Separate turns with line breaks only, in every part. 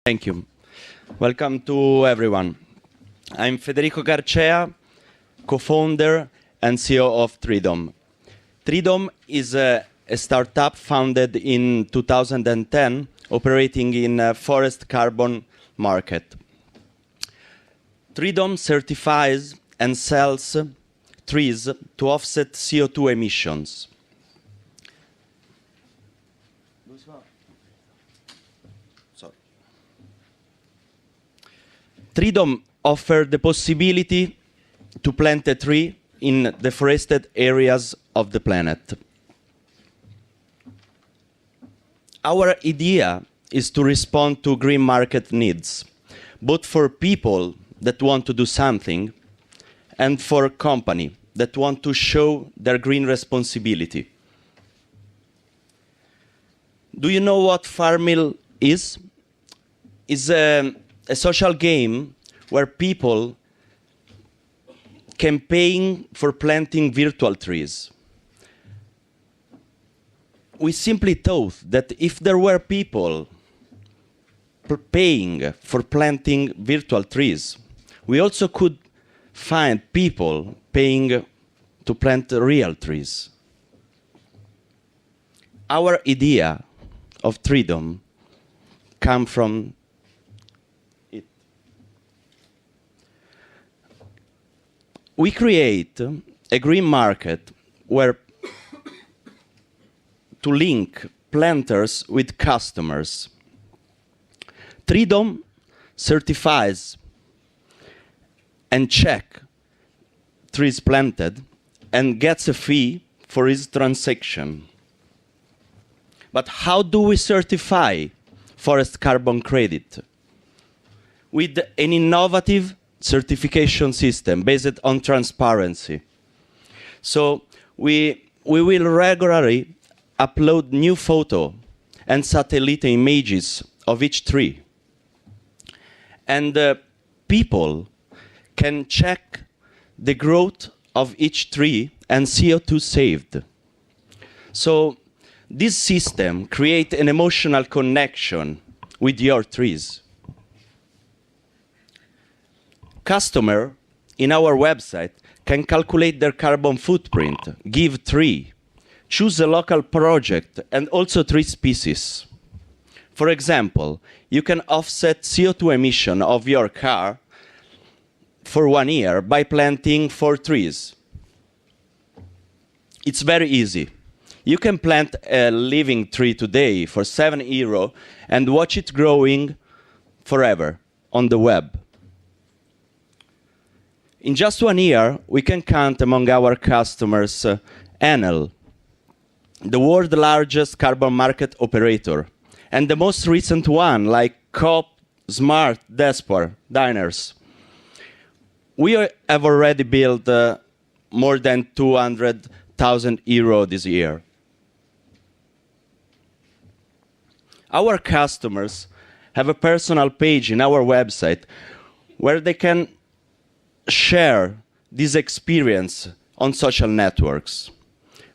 Thank you. Welcome to everyone. I'm Federico Garcea, co-founder and CEO of Treedom. Treedom is a startup founded in 2010, operating in a forest carbon market. Treedom certifies and sells trees to offset CO2 emissions. Treedom offers the possibility to plant a tree in deforested areas of the planet. Our idea is to respond to green market needs, both for people that want to do something and for companies that want to show their green responsibility. Do you know what Farmil is? It's a social game where people campaign for planting virtual trees. We simply thought that if there were people paying for planting virtual trees, we also could find people paying to plant real trees. Our idea of Treedom comes from it. We create a green market where to link planters with customers. Treedom certifies and checks trees planted and gets a fee for each transaction. But how do we certify forest carbon credit? With an innovative certification system based on transparency. So we will regularly upload new photo and satellite images of each tree. And people can check the growth of each tree and CO2 saved. So this system creates an emotional connection with your trees. Customers in our website can calculate their carbon footprint, give tree, choose a local project, and also tree species. For example, you can offset CO2 emission of your car for 1 year by planting 4 trees. It's very easy. You can plant a living tree today for €7 and watch it growing forever on the web. In just 1 year, we can count among our customers Enel, the world's largest carbon market operator, and the most recent one like Coop, Smart, Despot, Diners. We have already built more than €200,000 this year. Our customers have a personal page in our website where they can share this experience on social networks.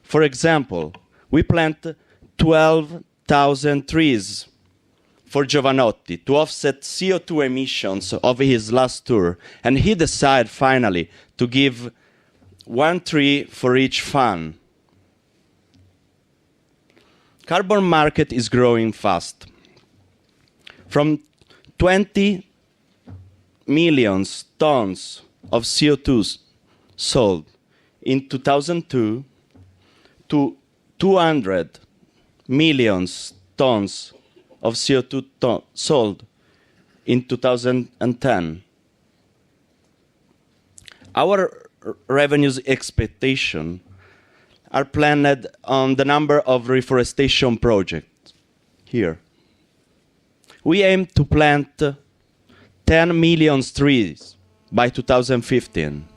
For example, we plant 12,000 trees for Giovanotti to offset CO2 emissions of his last tour, and he decided finally to give 1 tree for each fan. Carbon market is growing fast. From 20 million tons of CO2 sold in 2002 to 200 million tons of CO2 sold in 2010. Our revenues expectation are planned on the number of reforestation projects here. We aim to plant 10 million trees by 2015.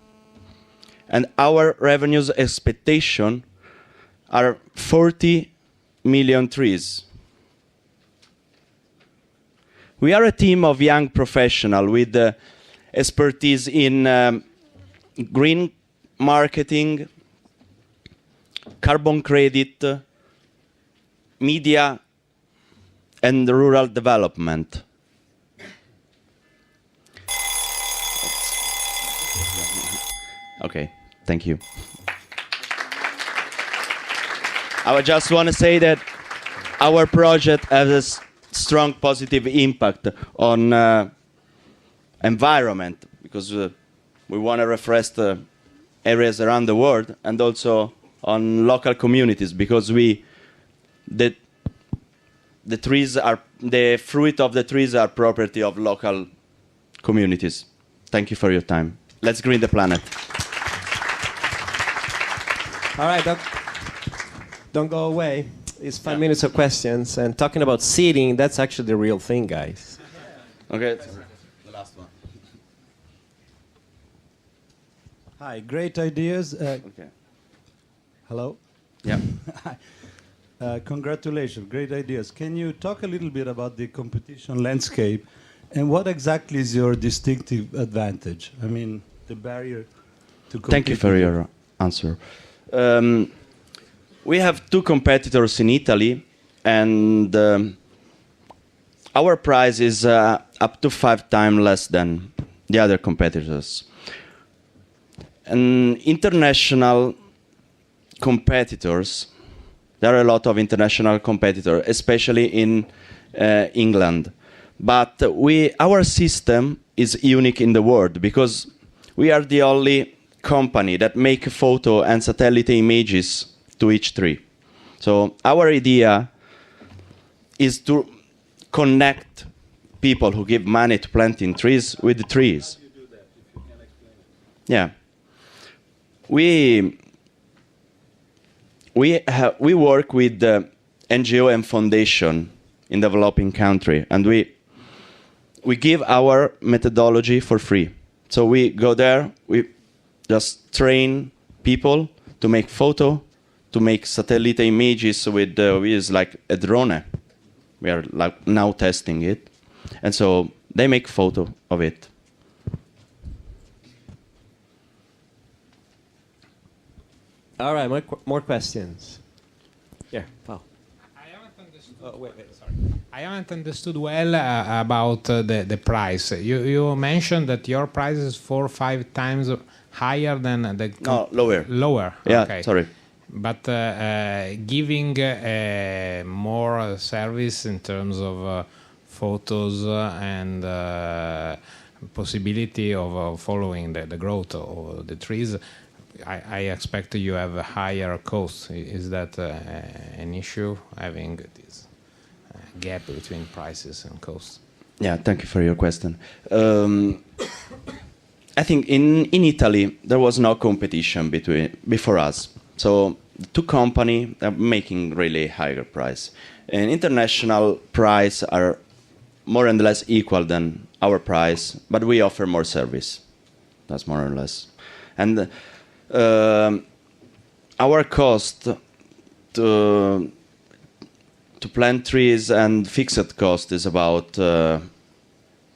And our revenues expectation are 40 million trees. We are a team of young professionals with expertise in green marketing, carbon credit, media, and rural development. Okay, thank you. I would just want to say that our project has a strong positive impact on environment, because we want to refresh the areas around the world, and also on local communities, because the fruit of the trees are property of local communities. Thank you for your time. Let's green the planet.
All right, don't go away. It's 5 minutes of questions, and talking about seeding, that's actually the real thing, guys.
Okay, the last one.
Hi, great ideas.
Okay.
Hello?
Yeah.
Congratulations, great ideas. Can you talk a little bit about the competition landscape and what exactly is your distinctive advantage? I mean, the barrier to compete.
Thank you for your answer. We have 2 competitors in Italy, and our price is up to 5 times less than the other competitors. And international competitors, there are a lot of international competitors, especially in England. But our system is unique in the world, because we are the only company that make photo and satellite images to each tree. So our idea is to connect people who give money to planting trees with the trees.
How do you do that, if you can explain it?
Yeah. We work with the NGO and foundation in developing country, and we give our methodology for free. So we go there, we just train people to make photo, to make satellite images with we use like a drone. We are like now testing it, and so they make photo of it.
All right, more questions. Yeah, Paul.
I haven't understood. Sorry. I haven't understood well about the price. You mentioned that your price is 4 or 5 times higher than the.
No, lower.
Lower.
Yeah,
okay.
sorry.
But giving more service in terms of photos and possibility of following the growth of the trees, I expect you have a higher cost. Is that an issue, having this gap between prices and costs?
Yeah, thank you for your question. I think in Italy there was no competition before us. So the 2 companies are making really higher price. And international price are more and less equal than our price, but we offer more service. That's more or less. And our cost to plant trees and fixed cost is about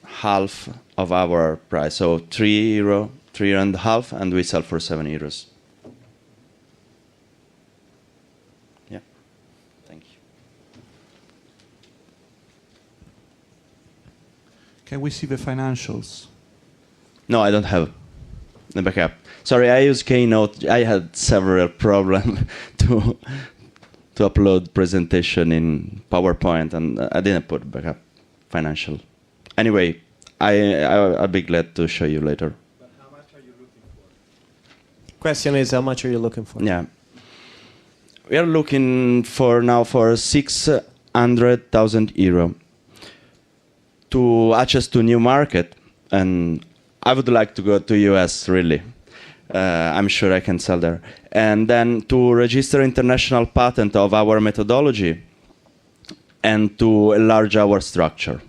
half of our price. So €3, €3.50, and we sell for €7. Yeah, thank you.
Can we see the financials?
No, I don't have the backup. Sorry, I use Keynote. I had several problems to upload presentation in PowerPoint, and I didn't put backup financial. Anyway, I'll be glad to show you later.
But how much are you looking for?
Question is, how much are you looking for?
Yeah, we are looking for now for €600,000 to access to new market, and I would like to go to US really. I'm sure I can sell there. And then to register international patent of our methodology and to enlarge our structure.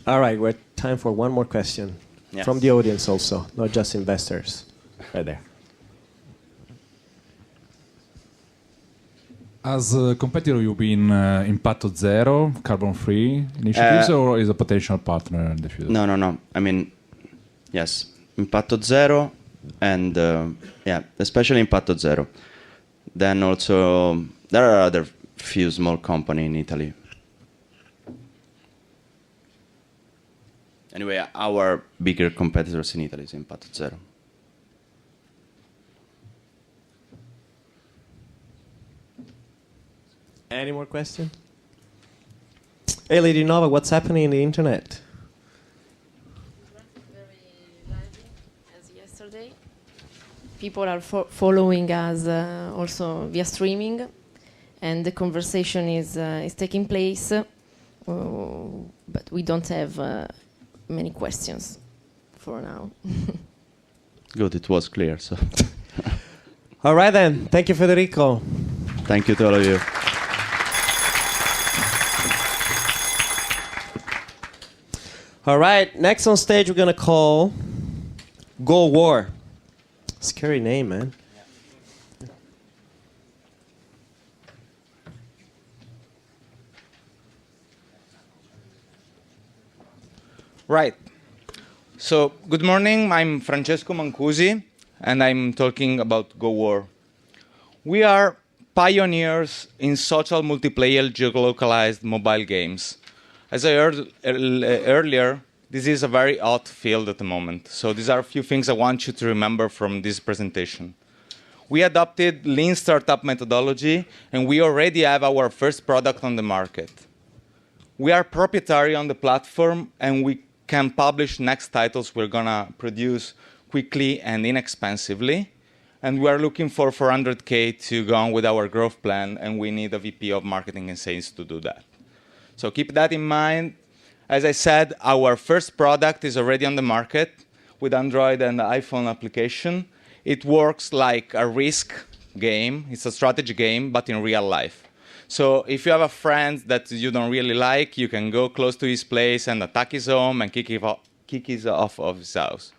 All right, we're time for one more question.
Yes.
From the audience also, not just investors. Right there.
As a competitor, you've been Impatto Zero, carbon-free initiatives, or is a potential partner in the future?
No. I mean, yes, Impatto Zero, and yeah, especially Impatto Zero. Then also there are other few small companies in Italy. Anyway, our bigger competitors in Italy is Impatto Zero.
Any more questions? Hey, Lady Nova, what's happening in the internet?
Very lively as yesterday. People are following us also via streaming, and the conversation is taking place, but we don't have many questions for now.
Good, it was clear. So,
All right then. Thank you, Federico.
thank you to all of you.
All right. Next on stage, we're gonna call GoWar. Scary name, man.
Right. So, good morning. I'm Francesco Mancusi, and I'm talking about GoWar. We are pioneers in social multiplayer geolocalized mobile games. As I heard earlier, this is a very hot field at the moment. So these are a few things I want you to remember from this presentation. We adopted lean startup methodology, and we already have our first product on the market. We are proprietary on the platform, and we can publish next titles we're gonna produce quickly and inexpensively. And we are looking for 400K to go on with our growth plan, and we need a VP of marketing and sales to do that. So keep that in mind. As I said, our first product is already on the market with Android and iPhone application. It works like a Risk game. It's a strategy game, but in real life. So if you have a friend that you don't really like, you can go close to his place and attack his home and kick him off of his house.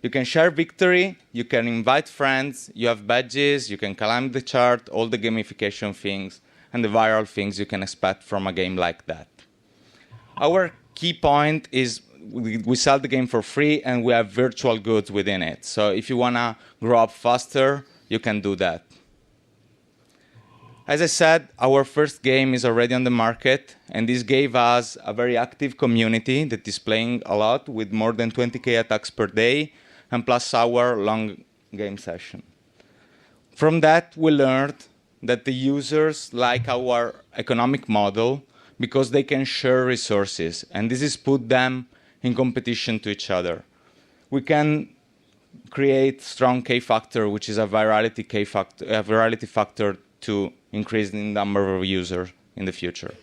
You can share victory, you can invite friends, you have badges, you can climb the chart, all the gamification things, and the viral things you can expect from a game like that. Our key point is we sell the game for free, and we have virtual goods within it. So if you want to grow up faster, you can do that. As I said, our first game is already on the market, and this gave us a very active community that is playing a lot with more than 20K attacks per day, and plus our long game session. From that, we learned that the users like our economic model because they can share resources, and this is put them in competition to each other. We can create strong K-factor, which is a virality factor to increase the number of users in the future.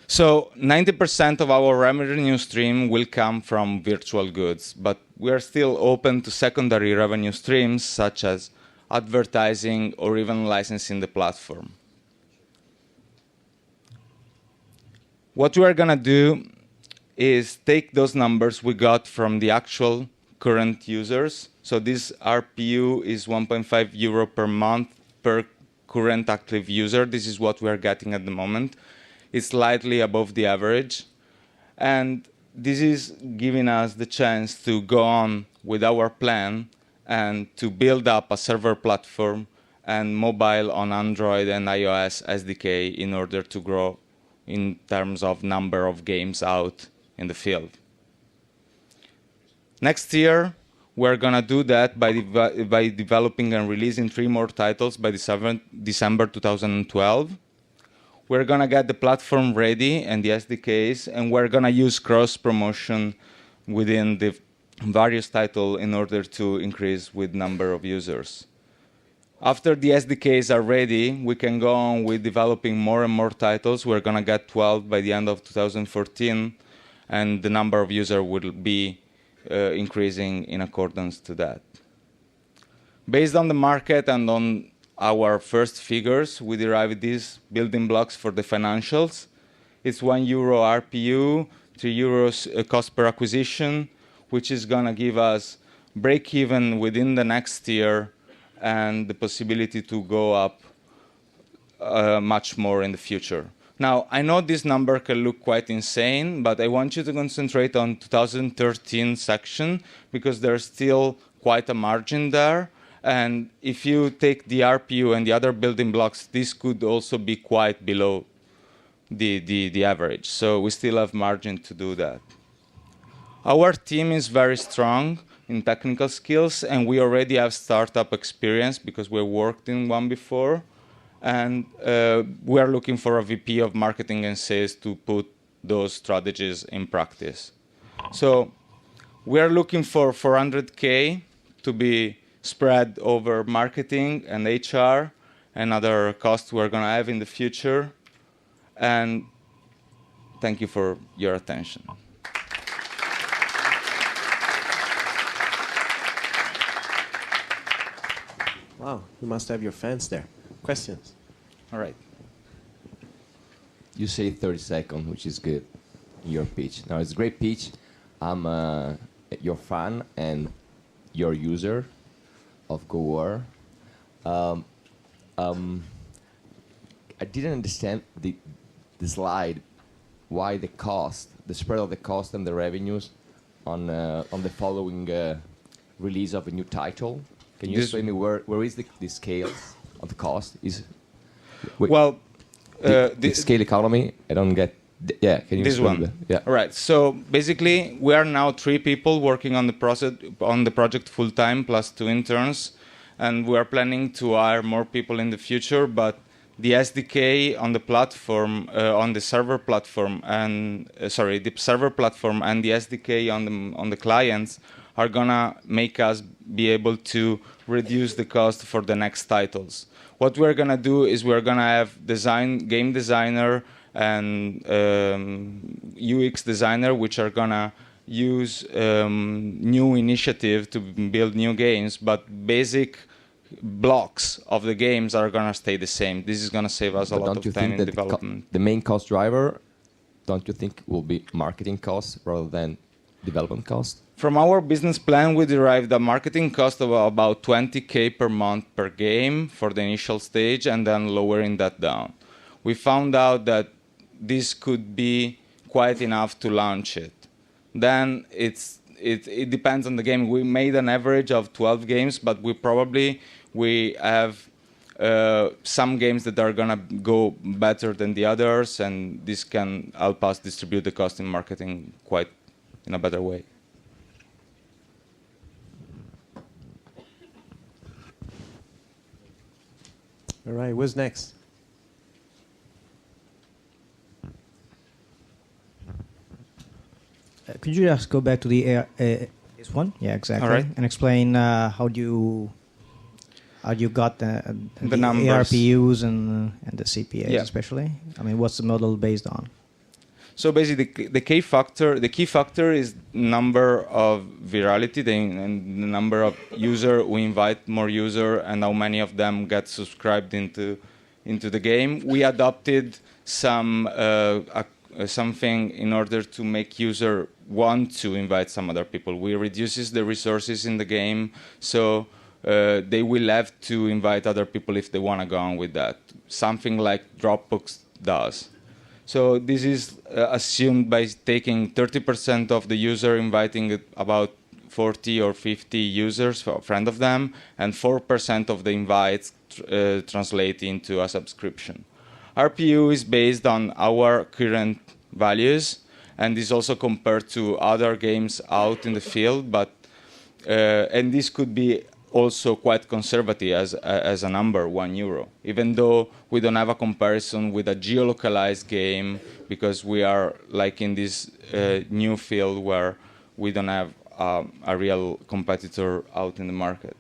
So 90% of our revenue stream will come from virtual goods, but we are still open to secondary revenue streams such as advertising or even licensing the platform. What we are going to do is take those numbers we got from the actual current users. So this RPU is 1.5 euro per month per current active user. This is what we are getting at the moment. It's slightly above the average. And this is giving us the chance to go on with our plan and to build up a server platform and mobile on Android and iOS SDK in order to grow in terms of number of games out in the field. Next year, we're going to do that by developing and releasing 3 more titles by December 2012. We're going to get the platform ready and the SDKs, and we're going to use cross-promotion within the various titles in order to increase with number of users. After the SDKs are ready, we can go on with developing more and more titles. We're going to get 12 by the end of 2014, and the number of users will be increasing in accordance to that. Based on the market and on our first figures, we derived these building blocks for the financials. It's €1 RPU, €3 cost per acquisition, which is going to give us break-even within the next year and the possibility to go up much more in the future. Now, I know this number can look quite insane, but I want you to concentrate on 2013 section because there's still quite a margin there. And if you take the RPU and the other building blocks, this could also be quite below the average. So we still have margin to do that. Our team is very strong in technical skills, and we already have startup experience because we worked in one before. And we are looking for a VP of marketing and sales to put those strategies in practice. So we are looking for 400K to be spread over marketing and HR and other costs we're going to have in the future. And thank you for your attention.
Wow, you must have your fans there. Questions?
All right.
You say 30 seconds, which is good in your pitch. Now, it's a great pitch. I'm your fan and your user of GoWar. I didn't understand the slide, why the cost, the spread of the cost and the revenues on the following release of a new title. Can you explain me where is the scales of the cost?
Well,
the scale economy, I don't get. Yeah, can you
this
explain
one?
that? Yeah.
All right. So basically, we are now 3 people working on the project full time plus 2 interns, and we are planning to hire more people in the future. But the SDK on the platform, on the server platform, and the server platform and the SDK on the clients are gonna make us be able to reduce the cost for the next titles. What we're gonna do is we're gonna have game designer and UX designer, which are gonna use new initiative to build new games, but basic blocks of the games are gonna stay the same. This is gonna save us a lot of time in development.
The main cost driver, don't you think, will be marketing costs rather than development costs?
From our business plan, we derived a marketing cost of about 20K per month per game for the initial stage, and then lowering that down. We found out that this could be quite enough to launch it. Then it depends on the game. We made an average of 12 games, but we have some games that are gonna go better than the others, and this can help us distribute the cost in marketing quite in a better way.
All right, what's next?
Could you just go back to the this one? Yeah, exactly.
All right.
And explain how you got the
numbers.
ARPUs and the CPAs,
Yeah.
especially. I mean, what's the model based on?
So basically, the key factor is number of virality, and the number of user we invite more user, and how many of them get subscribed into the game. We adopted something in order to make user want to invite some other people. We reduces the resources in the game, so they will have to invite other people if they want to go on with that. Something like Dropbox does. So this is assumed by taking 30% of the user, inviting about 40 or 50 users, a friend of them, and 4% of the invites translate into a subscription. RPU is based on our current values, and is also compared to other games out in the field. But and this could be also quite conservative as a number, €1, even though we don't have a comparison with a geolocalized game, because we are like in this new field where we don't have a real competitor out in the market.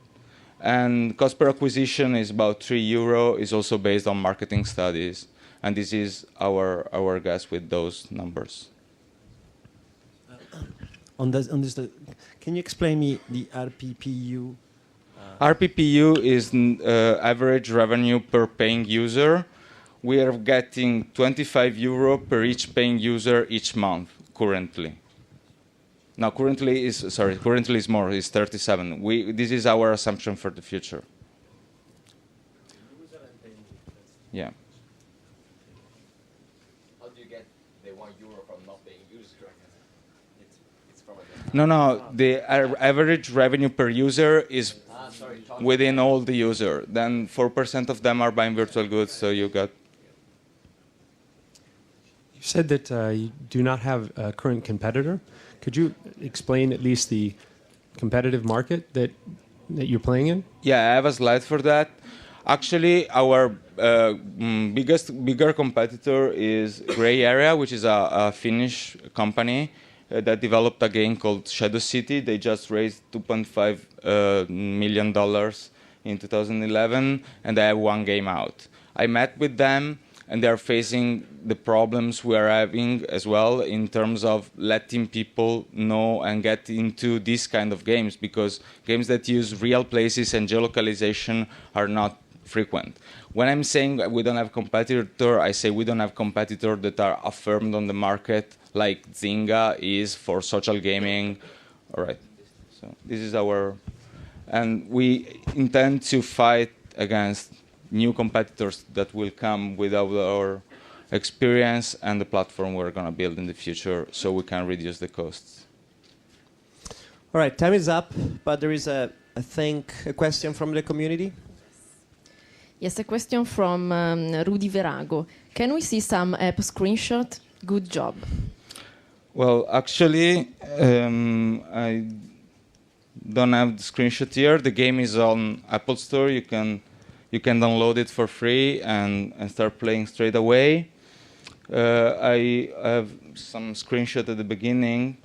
And cost per acquisition is about €3, is also based on marketing studies, and this is our guess with those numbers.
On this, can you explain me the RPPU?
RPPU is average revenue per paying user. We are getting €25 per each paying user each month currently. Now, currently is more, is 37. This is our assumption for the future. Yeah.
How do you get the €1 from not paying user? It's from
No. The average revenue per user is within all the user. Then 4% of them are buying virtual goods, so you got.
You said that you do not have a current competitor. Could you explain at least the competitive market that you're playing in?
Yeah, I have a slide for that. Actually, our bigger competitor is Grey Area, which is a Finnish company that developed a game called Shadow City. They just raised $2.5 million in 2011, and they have one game out. I met with them, and they're facing the problems we are having as well in terms of letting people know and get into these kind of games, because games that use real places and geolocalization are not frequent. When I'm saying we don't have competitor, I say we don't have competitors that are affirmed on the market, like Zynga is for social gaming. All right, so this is our, and we intend to fight against new competitors that will come with our experience and the platform we're going to build in the future, so we can reduce the costs.
All right, time is up, but there is I think, a question from the community.
Yes, a question from Rudy Verago. Can we see some app screenshot? Good job.
Well, actually, I don't have the screenshot here. The game is on Apple Store. You can download it for free and start playing straight away. I have some screenshot at the beginning,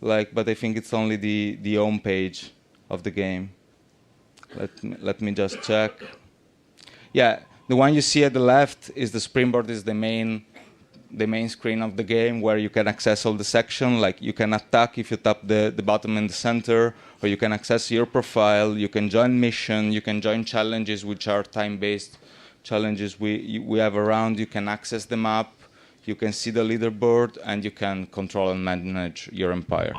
but I think it's only the home page of the game. Let me just check. Yeah, the one you see at the left is the springboard, is the main screen of the game, where you can access all the section. Like you can attack if you tap the bottom in the center, or you can access your profile. You can join mission. You can join challenges, which are time-based challenges we have around. You can access the map. You can see the leaderboard, and you can control and manage your empire.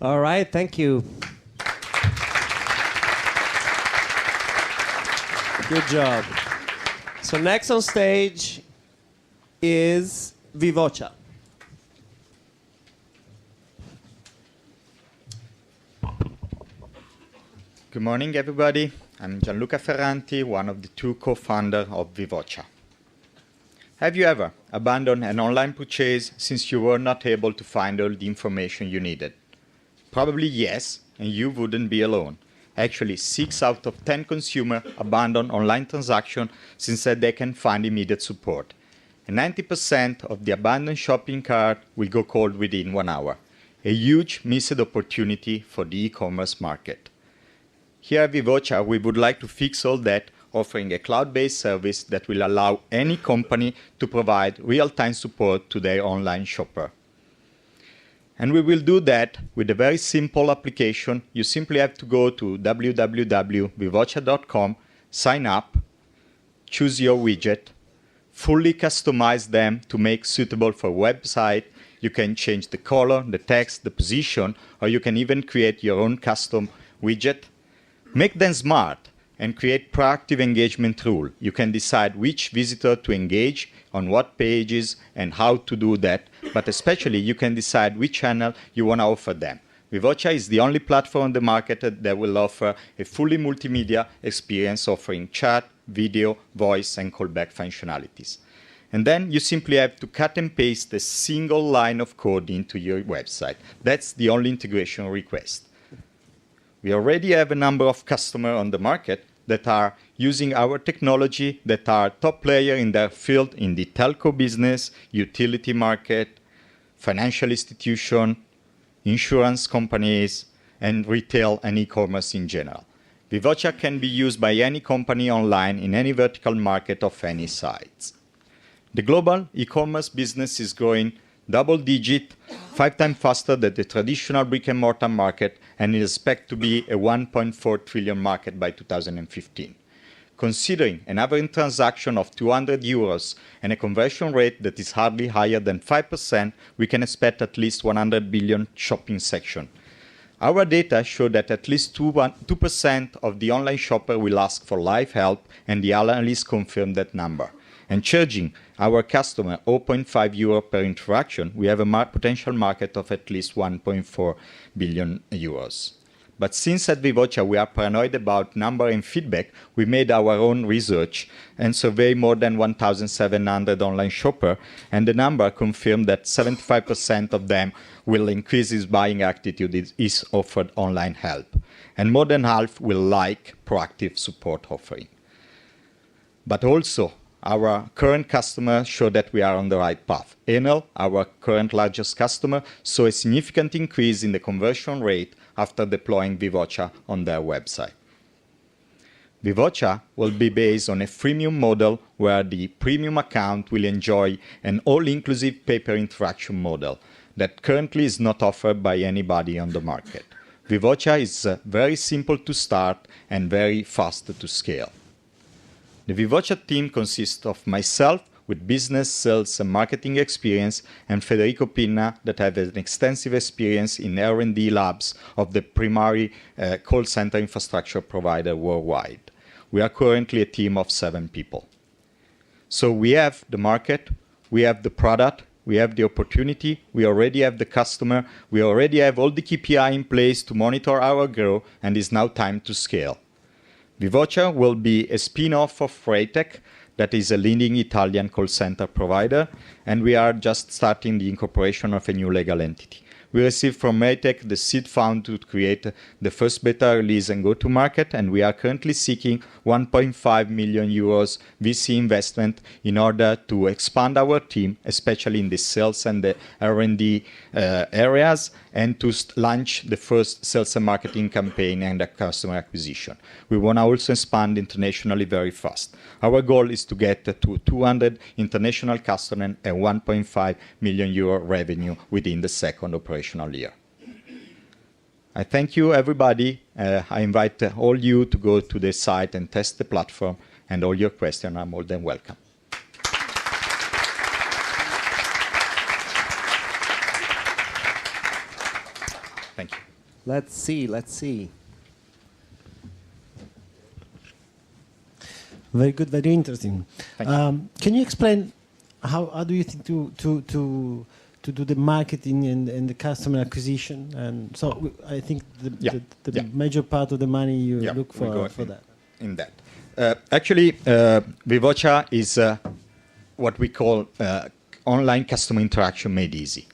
All right, thank you. Good job. So next on stage is Vivocha.
Good morning, everybody. I'm Gianluca Ferranti, one of the two co-founders of Vivocha. Have you ever abandoned an online purchase since you were not able to find all the information you needed? Probably yes, and you wouldn't be alone. Actually, 6 out of 10 consumers abandon online transactions since they can find immediate support. And 90% of the abandoned shopping cart will go cold within 1 hour. A huge missed opportunity for the e-commerce market. Here at Vivocha, we would like to fix all that, offering a cloud-based service that will allow any company to provide real-time support to their online shopper. And we will do that with a very simple application. You simply have to go to www.vivocha.com, sign up, choose your widget, fully customize them to make suitable for a website. You can change the color, the text, the position, or you can even create your own custom widget. Make them smart and create proactive engagement rule. You can decide which visitor to engage, on what pages, and how to do that. But especially, you can decide which channel you want to offer them. Vivocha is the only platform on the market that will offer a fully multimedia experience, offering chat, video, voice, and callback functionalities. And then you simply have to cut and paste a single line of code into your website. That's the only integration request. We already have a number of customers on the market that are using our technology, that are top player in their field in the telco business, utility market, financial institution, insurance companies, and retail and e-commerce in general. Vivocha can be used by any company online in any vertical market of any size. The global e-commerce business is growing double-digit, 5 times faster than the traditional brick-and-mortar market, and is expected to be a 1.4 trillion market by 2015. Considering an average transaction of 200 euros and a conversion rate that is hardly higher than 5%, we can expect at least 100 billion shopping sections. Our data show that at least 2% of the online shopper will ask for live help, and the analysts confirm that number. And charging our customer 0.5 euro per interaction, we have a potential market of at least 1.4 billion euros. But since at Vivocha we are paranoid about number and feedback, we made our own research and surveyed more than 1,700 online shoppers, and the number confirmed that 75% of them will increase his buying attitude if offered online help. And more than half will like proactive support offering. But also, our current customers show that we are on the right path. Enel, our current largest customer, saw a significant increase in the conversion rate after deploying Vivocha on their website. Vivocha will be based on a freemium model where the premium account will enjoy an all-inclusive paper interaction model that currently is not offered by anybody on the market. Vivocha is very simple to start and very fast to scale. The Vivocha team consists of myself with business, sales, and marketing experience, and Federico Pinna that have an extensive experience in R&D labs of the primary call center infrastructure provider worldwide. We are currently a team of 7 people. So we have the market, we have the product, we have the opportunity, we already have the customer, we already have all the KPI in place to monitor our growth, and it's now time to scale. Vivocha will be a spin-off of Freitech, that is a leading Italian call center provider, and we are just starting the incorporation of a new legal entity. We received from Freitech the seed fund to create the first beta release and go to market, and we are currently seeking 1.5 million euros VC investment in order to expand our team, especially in the sales and the R&D areas, and to launch the first sales and marketing campaign and customer acquisition. We want to also expand internationally very fast. Our goal is to get to 200 international customers and 1.5 million euro revenue within the second operational year. I thank you, everybody. I invite all you to go to the site and test the platform, and all your questions are more than welcome. Thank you.
Let's see.
Very good, very interesting.
Thank you.
Can you explain how do you think to do the marketing and the customer acquisition? And so I think the major part of the money you look for that.
In that. Actually, Vivocha is what we call online customer interaction made easy.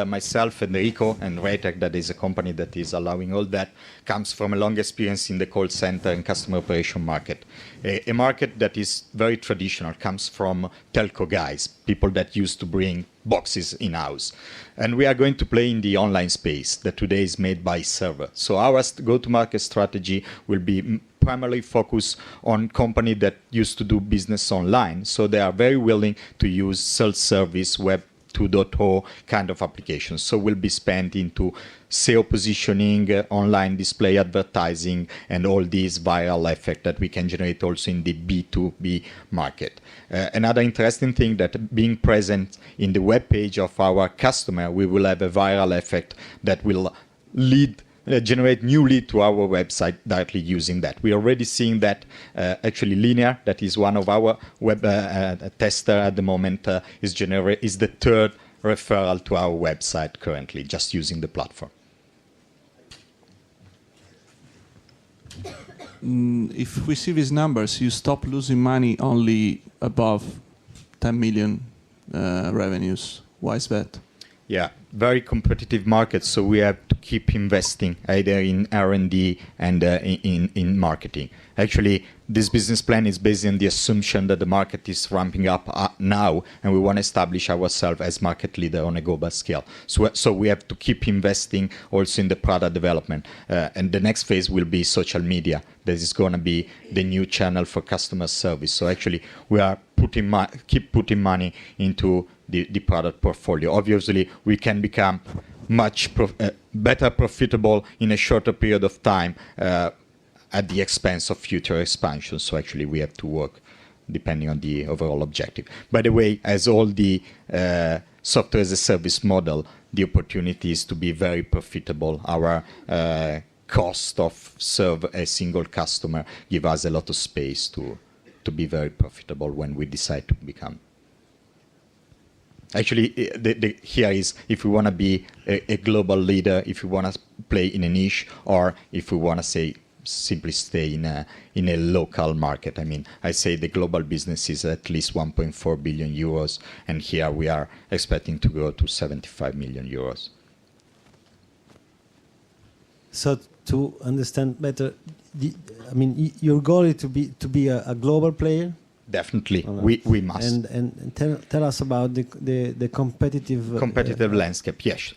Myself, Federico, and Freitech, that is a company that is allowing all that, comes from a long experience in the call center and customer operation market. A market that is very traditional, comes from telco guys, people that used to bring boxes in-house. And we are going to play in the online space that today is made by server. So our go-to-market strategy will be primarily focused on companies that used to do business online. So they are very willing to use self-service, web 2.0 kind of applications. So will be spent into SEO positioning, online display advertising, and all these viral effect that we can generate also in the B2B market. Another interesting thing that being present in the web page of our customer, we will have a viral effect that will generate new lead to our website directly using that. We're already seeing that actually Linear, that is one of our web tester at the moment, is the third referral to our website currently, just using the platform.
If we see these numbers, you stop losing money only above 10 million revenues. Why is that?
Yeah, very competitive market, so we have to keep investing either in R&D and in marketing. Actually, this business plan is based on the assumption that the market is ramping up now, and we want to establish ourselves as market leader on a global scale. So we have to keep investing also in the product development. And the next phase will be social media. That is going to be the new channel for customer service. So actually, we are keep putting money into the product portfolio. Obviously, we can become much better profitable in a shorter period of time at the expense of future expansion. So actually, we have to work depending on the overall objective. By the way, as all the software as a service model, the opportunity is to be very profitable. Our cost of serve a single customer give us a lot of space to be very profitable when we decide to become. Actually, here is if we want to be a global leader, if we want to play in a niche, or if we want to say simply stay in a local market. I mean, I say the global business is at least 1.4 billion euros, and here we are expecting to go to 75 million euros.
So to understand better, I mean, your goal is to be a global player.
Definitely, we must.
And tell us about the competitive
landscape. Yes,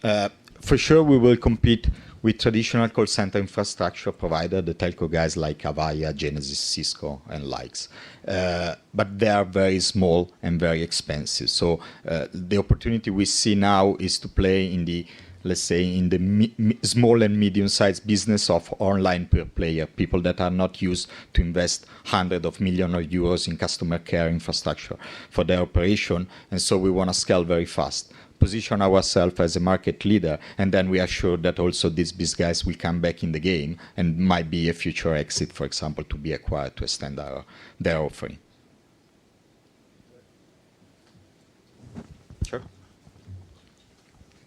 for sure we will compete with traditional call center infrastructure provider, the telco guys like Avaya, Genesis, Cisco, and likes. But they are very small and very expensive. So the opportunity we see now is to play in the, let's say, in the small and medium-sized business of online per player, people that are not used to invest hundreds of millions of euros in customer care infrastructure for their operation. And so we want to scale very fast, position ourselves as a market leader, and then we are sure that also these big guys will come back in the game and might be a future exit, for example, to be acquired to extend their offering. Sure.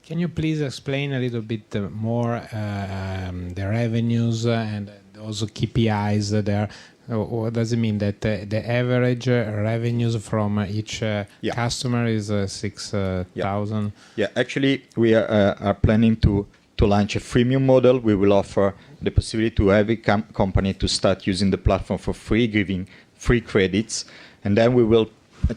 Can you please explain a little bit more the revenues and also KPIs there? What does it mean that the average revenues from each customer is 6,000?
Yeah, actually, we are planning to launch a freemium model. We will offer the possibility to every company to start using the platform for free, giving free credits, and then we will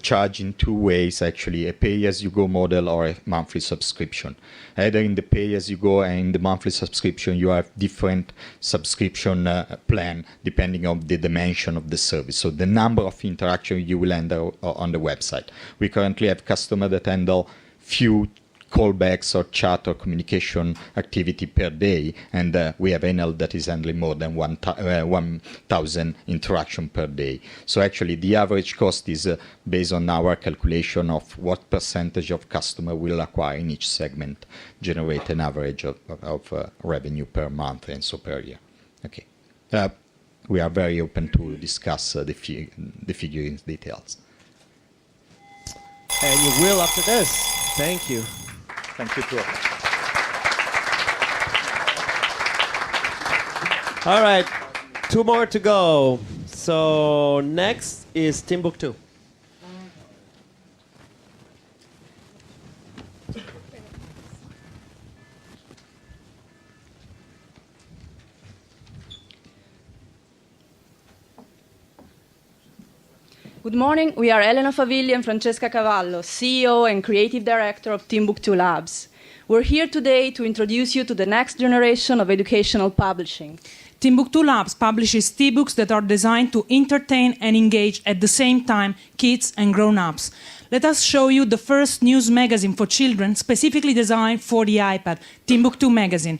charge in two ways, actually, a pay-as-you-go model or a monthly subscription. Either in the pay-as-you-go and in the monthly subscription, you have different subscription plan depending on the dimension of the service. So the number of interactions you will handle on the website. We currently have customers that handle few callbacks or chat or communication activity per day, and we have Enel that is handling more than 1,000 interaction per day. So actually the average cost is based on our calculation of what percentage of customer will acquire in each segment, generate an average of revenue per month and so per year. Okay. We are very open to discuss the figure in details.
And you will after this. Thank you.
Thank you too.
All right, two more to go. So next is Timbuktu.
Good morning. We are Elena Favilli and Francesca Cavallo, CEO and Creative Director of Timbuktu Labs. We're here today to introduce you to the next generation of educational publishing.
Timbuktu Labs publishes T-books that are designed to entertain and engage at the same time kids and grown-ups. Let us show you the first news magazine for children specifically designed for the iPad, Timbuktu Magazine.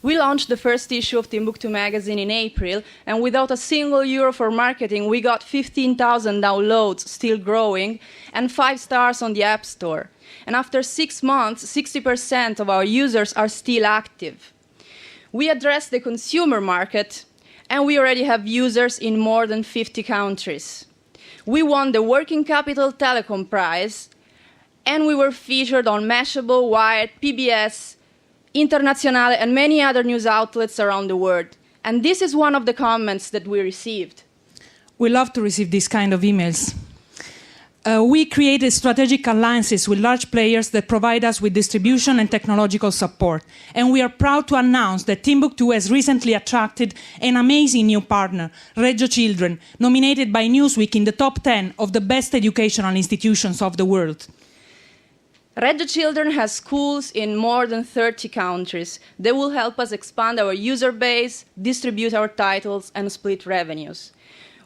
We launched the first issue of Timbuktu magazine in April, and without a single euro for marketing, we got 15,000 downloads, still growing, and 5 stars on the App Store. And after 6 months, 60% of our users are still active. We address the consumer market, and we already have users in more than 50 countries. We won the Working Capital Telecom Prize, and we were featured on Mashable, Wired, PBS, Internazionale, and many other news outlets around the world. And this is one of the comments that we received.
We love to receive these kind of emails. We created strategic alliances with large players that provide us with distribution and technological support. And we are proud to announce that Timbuktu has recently attracted an amazing new partner, Reggio Children, nominated by Newsweek in the top 10 of the best educational institutions of the world.
Reggio Children has schools in more than 30 countries. They will help us expand our user base, distribute our titles, and split revenues.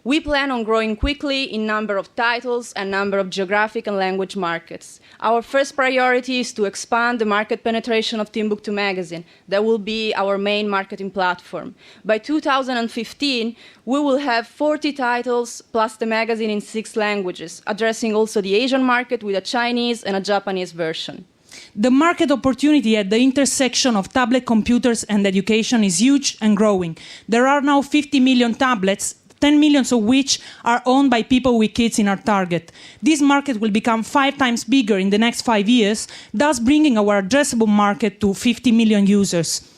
We plan on growing quickly in number of titles and number of geographic and language markets. Our first priority is to expand the market penetration of Timbuktu magazine. That will be our main marketing platform. By 2015, we will have 40 titles plus the magazine in 6 languages, addressing also the Asian market with a Chinese and a Japanese version.
The market opportunity at the intersection of tablet computers and education is huge and growing. There are now 50 million tablets, 10 million of which are owned by people with kids in our target. This market will become 5 times bigger in the next 5 years, thus bringing our addressable market to 50 million users.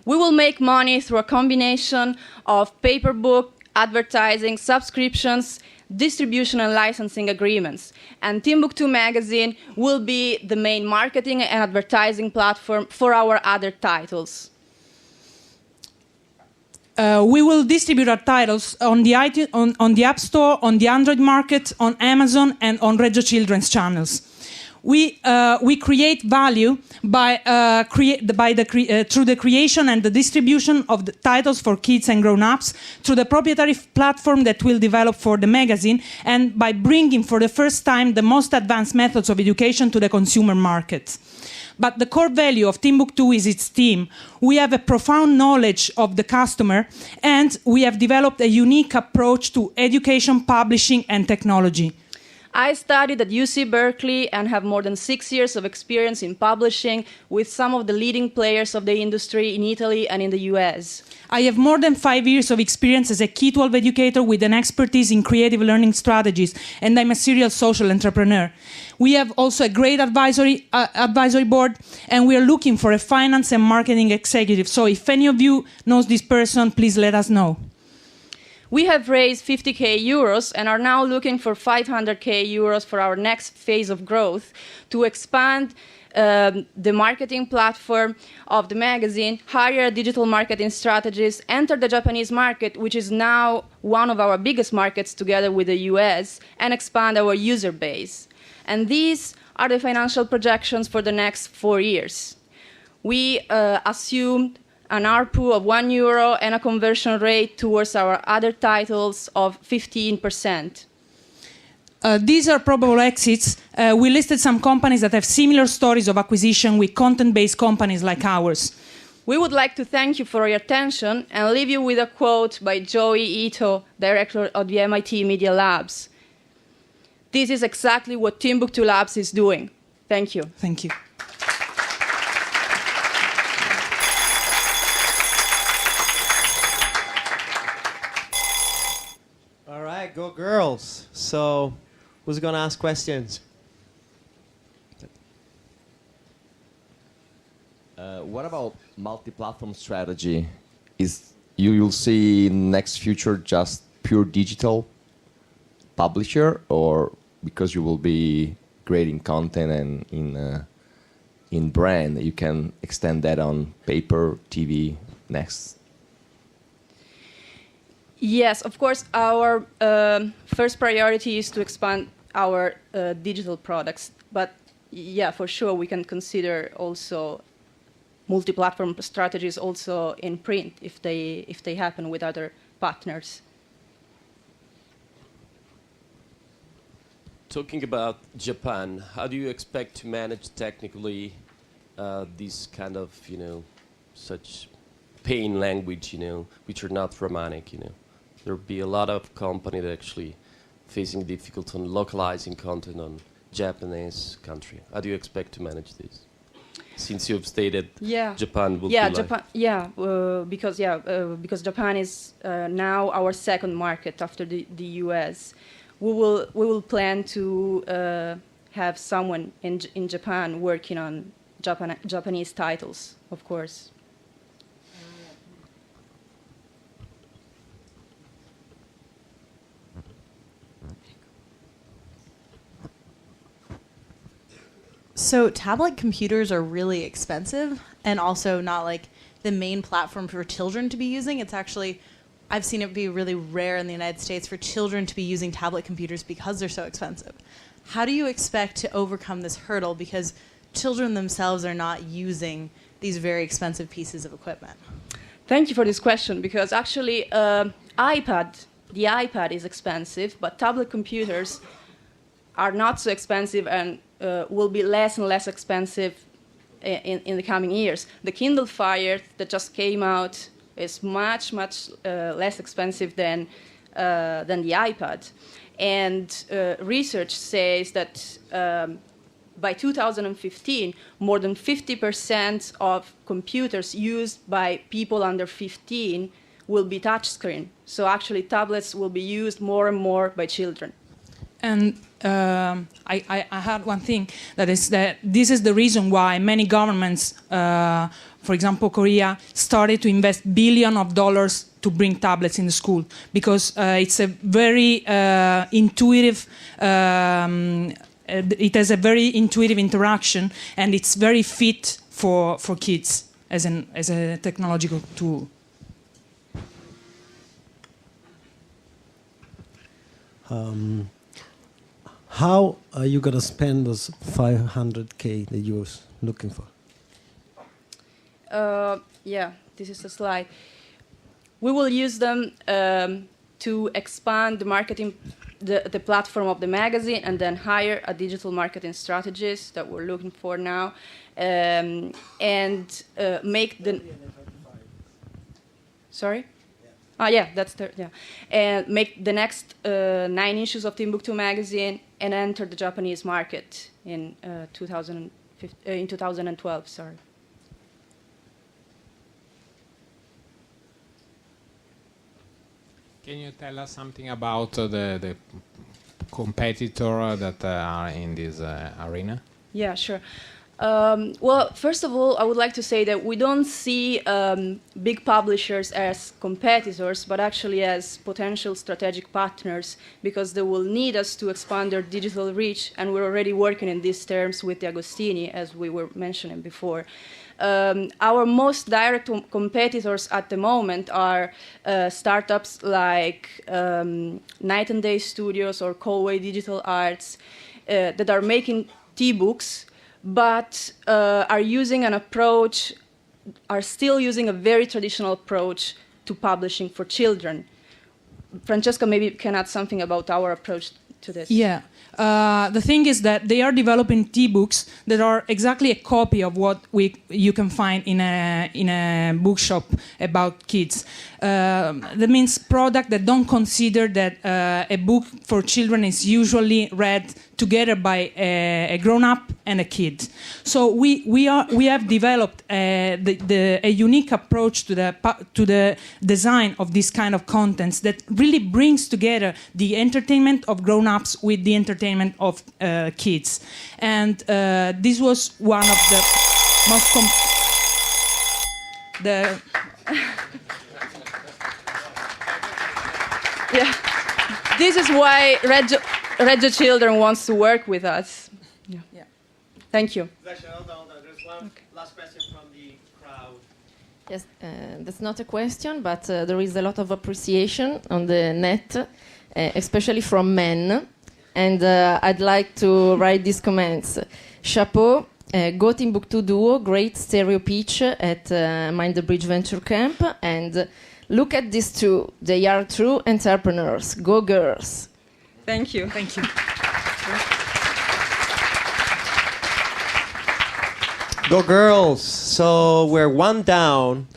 We will make money through a combination of paper book, advertising, subscriptions, distribution and licensing agreements. And Timbuktu magazine will be the main marketing and advertising platform for our other titles.
We will distribute our titles on the App Store, on the Android market, on Amazon, and on Radio Children's channels. We create value through the creation and the distribution of the titles for kids and grown-ups, through the proprietary platform that we'll develop for the magazine, and by bringing for the first time the most advanced methods of education to the consumer market. But the core value of Timbuktu is its team. We have a profound knowledge of the customer, and we have developed a unique approach to education, publishing, and technology.
I studied at UC Berkeley and have more than 6 years of experience in publishing with some of the leading players of the industry in Italy and in the US.
I have more than 5 years of experience as a Key-12 educator with an expertise in creative learning strategies, and I'm a serial social entrepreneur. We have also a great advisory board, and we are looking for a finance and marketing executive. So if any of you knows this person, please let us know.
We have raised 50k euros and are now looking for 500k euros for our next phase of growth to expand the marketing platform of the magazine, hire digital marketing strategies, enter the Japanese market, which is now one of our biggest markets together with the US, and expand our user base. And these are the financial projections for the next 4 years. We assumed an ARPU of €1 and a conversion rate towards our other titles of 15%.
These are probable exits. We listed some companies that have similar stories of acquisition with content-based companies like ours.
We would like to thank you for your attention and leave you with a quote by Joey Ito, director of the MIT Media Labs. This is exactly what Timbuktu Labs is doing. Thank you.
Thank you.
All right, go girls. So, who's going to ask questions?
What about multi-platform strategy? You'll see next future just pure digital publisher, or because you will be creating content and in brand, you can extend that on paper, TV, next?
Yes, of course, our first priority is to expand our digital products. But yeah, for sure, we can consider also multi-platform strategies also in print if they happen with other partners.
Talking about Japan, how do you expect to manage technically this kind of, such pain language, which are not Romanic, There'll be a lot of companies that actually facing difficulty on localizing content on Japanese country. How do you expect to manage this? Since you've stated Japan will be because Japan is now our second market after the US. We will plan to have someone in Japan working on Japanese titles, of course.
So tablet computers are really expensive and also not like the main platform for children to be using. It's actually, I've seen it be really rare in the United States for children to be using tablet computers because they're so expensive. How do you expect to overcome this hurdle because children themselves are not using these very expensive pieces of equipment?
Thank you for this question because actually iPad the iPad is expensive, but tablet computers are not so expensive and will be less and less expensive in the coming years. The Kindle Fire that just came out is much, much less expensive than the iPad. And research says that by 2015, more than 50% of computers used by people under 15 will be touchscreen. So actually, tablets will be used more and more by children.
And I had one thing, that is that this is the reason why many governments, for example, Korea, started to invest billions of dollars to bring tablets in the school, because it's a very intuitive. It has a very intuitive interaction, and it's very fit for kids as a technological tool.
How are you going to spend those 500K that you're looking for?
Yeah, this is the slide. We will use them to expand the marketing, the platform of the magazine, and then hire a digital marketing strategist that we're looking for now, and make the. Sorry. Yeah, that's the, yeah, and make the next 9 issues of Timbuktu magazine and enter the Japanese market in 2012. Sorry.
Can you tell us something about the competitor that are in this arena?
Yeah, sure. Well, first of all, I would like to say that we don't see big publishers as competitors, but actually as potential strategic partners, because they will need us to expand their digital reach, and we're already working in these terms with the Agostini, as we were mentioning before. Our most direct competitors at the moment are startups like Night and Day Studios or Conway Digital Arts that are making T-books, but are using an approach, are still using a very traditional approach to publishing for children. Francesca maybe can add something about our approach to this.
Yeah. The thing is that they are developing T-books that are exactly a copy of what you can find in a bookshop about kids. That means products that don't consider that a book for children is usually read together by a grown-up and a kid. So we have developed a unique approach to the design of this kind of contents that really brings together the entertainment of grown-ups with the entertainment of kids. And this was one of the most
Yeah, this is why Reggio Children wants to work with us. Yeah. Yeah. Thank you.
There's one last question from the crowd.
Yes, that's not a question, but there is a lot of appreciation on the net, especially from men. And I'd like to write these comments. Chapeau, go Timbuktu duo, great stereo pitch at Mind the Bridge Venture Camp. And look at these two. They are true entrepreneurs. Go girls.
Thank you.
Thank you.
Go girls. So we're one down,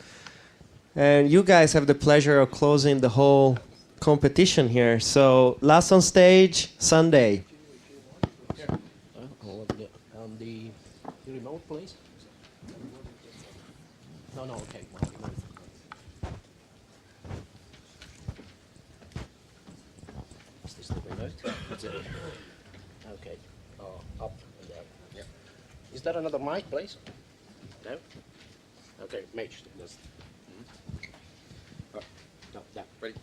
and you guys have the pleasure of closing the whole competition here. So last on stage, Sounday.
On the remote, please. No, okay. Is this the remote? Okay. Up and down. Yeah. Is there another mic, please? No? Okay, Mitch. No, that. Ready?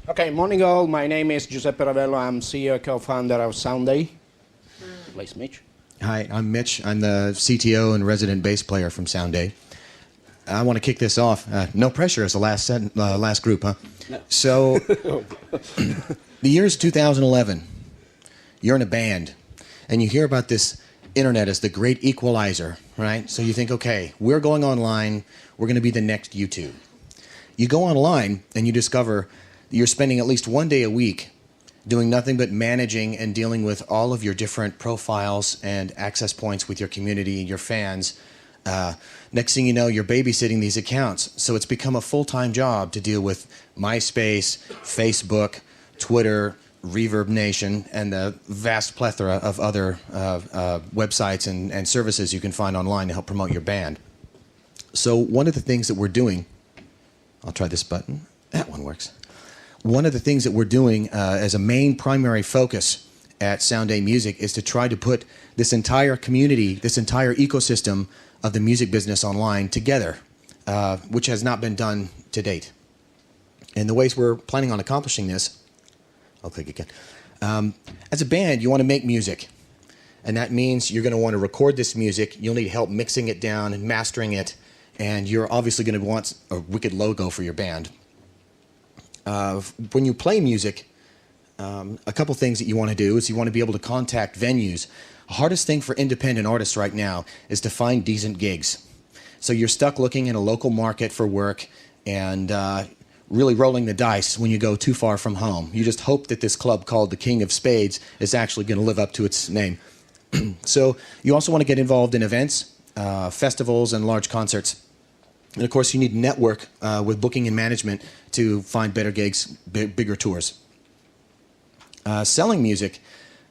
Okay, morning all. My name is Giuseppe Ravello. I'm CEO, co-founder of Sounday. Please, Mitch.
Hi, I'm Mitch. I'm the CTO and resident bass player from Sounday. I want to kick this off. No pressure as the last group, huh?
No.
So, the year is 2011. You're in a band, and you hear about this internet as the great equalizer, right? So you think, okay, we're going online. We're going to be the next YouTube. You go online, and you discover you're spending at least one day a week doing nothing but managing and dealing with all of your different profiles and access points with your community, your fans. Next thing you know, you're babysitting these accounts. So it's become a full-time job to deal with MySpace, Facebook, Twitter, Reverb Nation, and the vast plethora of other websites and services you can find online to help promote your band. So one of the things that we're doing, I'll try this button. That one works. One of the things that we're doing as a main primary focus at Sounday Music is to try to put this entire community, this entire ecosystem of the music business online together, which has not been done to date. And the ways we're planning on accomplishing this, I'll click again. As a band, you want to make music. And that means you're going to want to record this music. You'll need help mixing it down and mastering it. And you're obviously going to want a wicked logo for your band. When you play music, a couple things that you want to do is you want to be able to contact venues. The hardest thing for independent artists right now is to find decent gigs. So you're stuck looking in a local market for work and really rolling the dice when you go too far from home. You just hope that this club called the King of Spades is actually going to live up to its name. So you also want to get involved in events, festivals, and large concerts. And of course, you need network with booking and management to find better gigs, bigger tours. Selling music,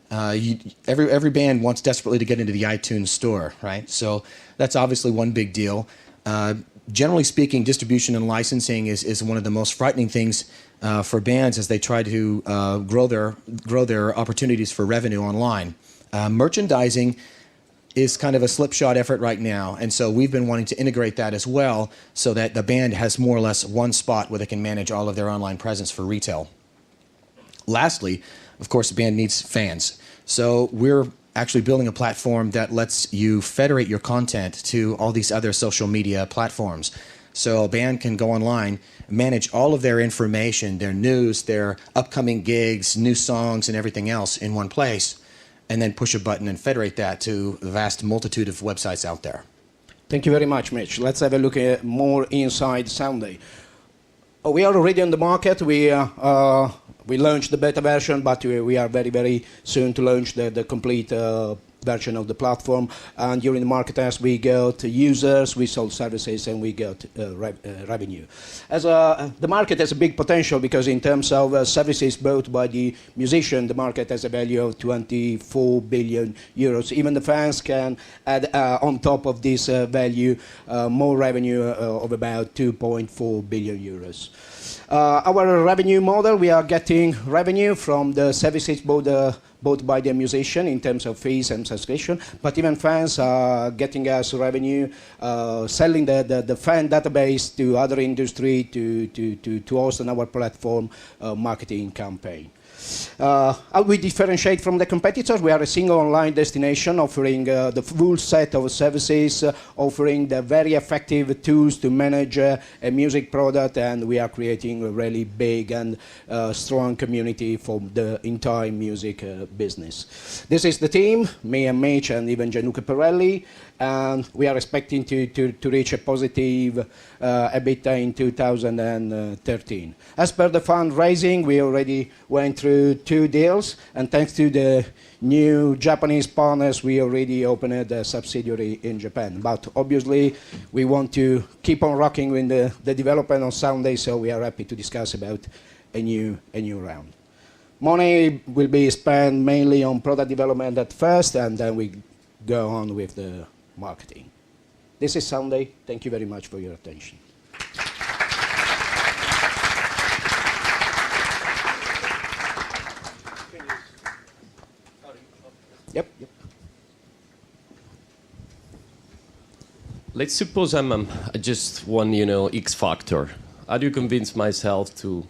every band wants desperately to get into the iTunes store, right? So that's obviously one big deal. Generally speaking, distribution and licensing is one of the most frightening things for bands as they try to grow their opportunities for revenue online. Merchandising is kind of a slipshod effort right now, and so we've been wanting to integrate that as well so that the band has more or less one spot where they can manage all of their online presence for retail. Lastly, of course, the band needs fans. So we're actually building a platform that lets you federate your content to all these other social media platforms. So a band can go online, manage all of their information, their news, their upcoming gigs, new songs, and everything else in one place, and then push a button and federate that to the vast multitude of websites out there.
Thank you very much, Mitch. Let's have a look at more inside Sounday. We are already on the market. We launched the beta version, but we are very, very soon to launch the complete version of the platform. And during the market test, we got users, we sold services, and we got revenue. The market has a big potential because in terms of services bought by the musician, the market has a value of 24 billion euros. Even the fans can add on top of this value more revenue of about 2.4 billion euros. Our revenue model, we are getting revenue from the services bought by the musician in terms of fees and subscription, but even fans are getting us revenue, selling the fan database to other industry to host on our platform marketing campaign. How we differentiate from the competitors? We are a single online destination offering the full set of services, offering the very effective tools to manage a music product, and we are creating a really big and strong community for the entire music business. This is the team, me and Mitch and even Gianluca Pirelli, and we are expecting to reach a positive EBITDA in 2013. As per the fundraising, we already went through 2 deals, and thanks to the new Japanese partners, we already opened a subsidiary in Japan. But obviously, we want to keep on rocking with the development on Sounday, so we are happy to discuss about a new round. Money will be spent mainly on product development at first, and then we go on with the marketing. This is Sounday. Thank you very much for your attention. Yep.
Let's suppose I'm just one, X factor. How do you convince myself to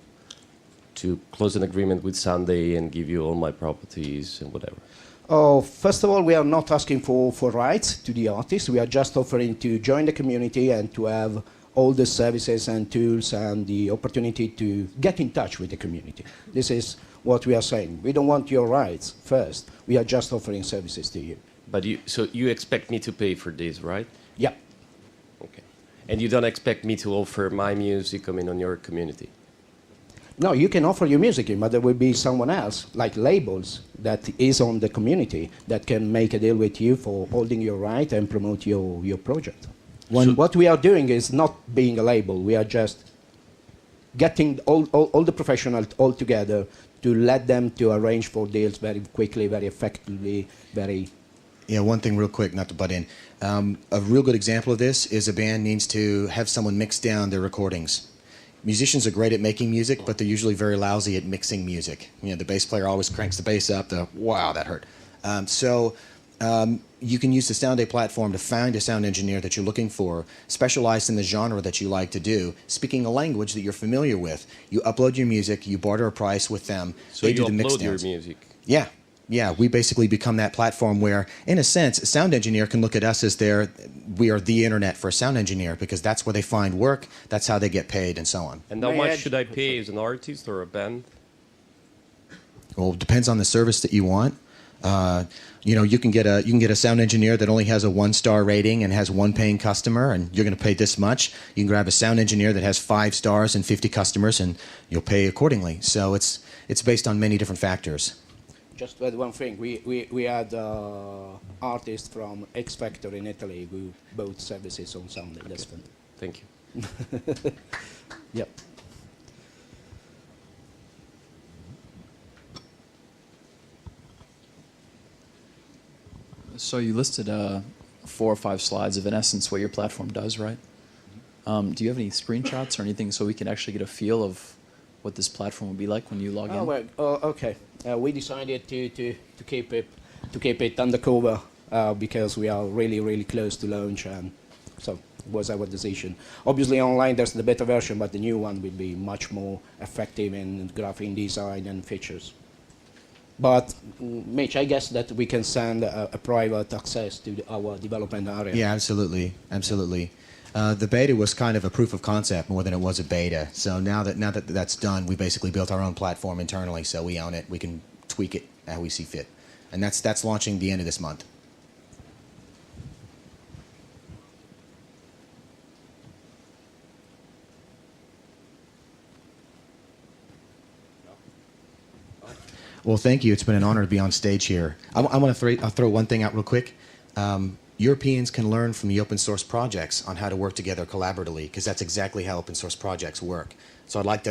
close an agreement with Sounday and give you all my properties and whatever?
Oh, first of all, we are not asking for rights to the artist. We are just offering to join the community and to have all the services and tools and the opportunity to get in touch with the community. This is what we are saying. We don't want your rights first. We are just offering services to you.
But so you expect me to pay for this, right?
Yeah.
Okay. And you don't expect me to offer my music, on your community?
No, you can offer your music, but there will be someone else, like labels, that is on the community that can make a deal with you for holding your right and promote your project. What we are doing is not being a label. We are just getting all the professionals all together to let them to arrange for deals very quickly, very effectively, very...
Yeah, one thing real quick, not to butt in. A real good example of this is a band needs to have someone mix down their recordings. Musicians are great at making music, but they're usually very lousy at mixing music. You know, the bass player always cranks the bass up. Wow, that hurt. You can use the Sounday platform to find a sound engineer that you're looking for, specialized in the genre that you like to do, speaking a language that you're familiar with. You upload your music, you barter a price with them.
So
they
you
do the mix
upload your
downs.
music.
Yeah, we basically become that platform where, in a sense, a sound engineer can look at us as we are the internet for a sound engineer, because that's where they find work, that's how they get paid, and so on.
And how much should I pay as an artist or a band?
Well, it depends on the service that you want. You can get a sound engineer that only has a 1-star rating and has 1 paying customer, and you're going to pay this much. You can grab a sound engineer that has 5 stars and 50 customers, and you'll pay accordingly. So it's based on many different factors.
Just to add one thing, we had artists from X Factor in Italy who bought services on Sounday. That's fun.
Thank you.
Yep.
So you listed 4 or 5 slides of, in essence, what your platform does, right? Do you have any screenshots or anything so we can actually get a feel of what this platform will be like when you log in?
Well, okay. We decided to keep it undercover because we are really close to launch, and so it was our decision. Obviously, online there's the beta version, but the new one will be much more effective in graphic design and features. But Mitch, I guess that we can send a private access to our development area.
Yeah, absolutely. The beta was kind of a proof of concept more than it was a beta. So now that that's done, we basically built our own platform internally, so we own it. We can tweak it how we see fit. And that's launching the end of this month. Well, thank you. It's been an honor to be on stage here. I'll throw one thing out real quick. Europeans can learn from the open source projects on how to work together collaboratively, because that's exactly how open source projects work. So I'd like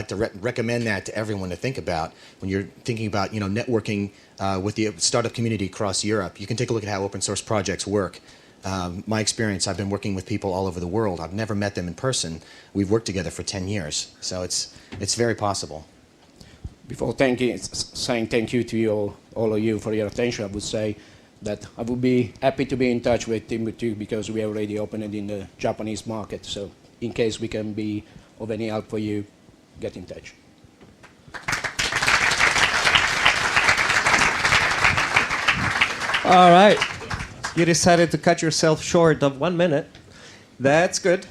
to recommend that to everyone to think about when you're thinking about networking with the startup community across Europe. You can take a look at how open source projects work. My experience, I've been working with people all over the world. I've never met them in person. We've worked together for 10 years, so it's very possible.
Before saying thank you to all of you for your attention, I would say that I would be happy to be in touch with Timbuktu because we already opened it in the Japanese market. So in case we can be of any help for you, get in touch.
All right. You decided to cut yourself short of 1 minute. That's good.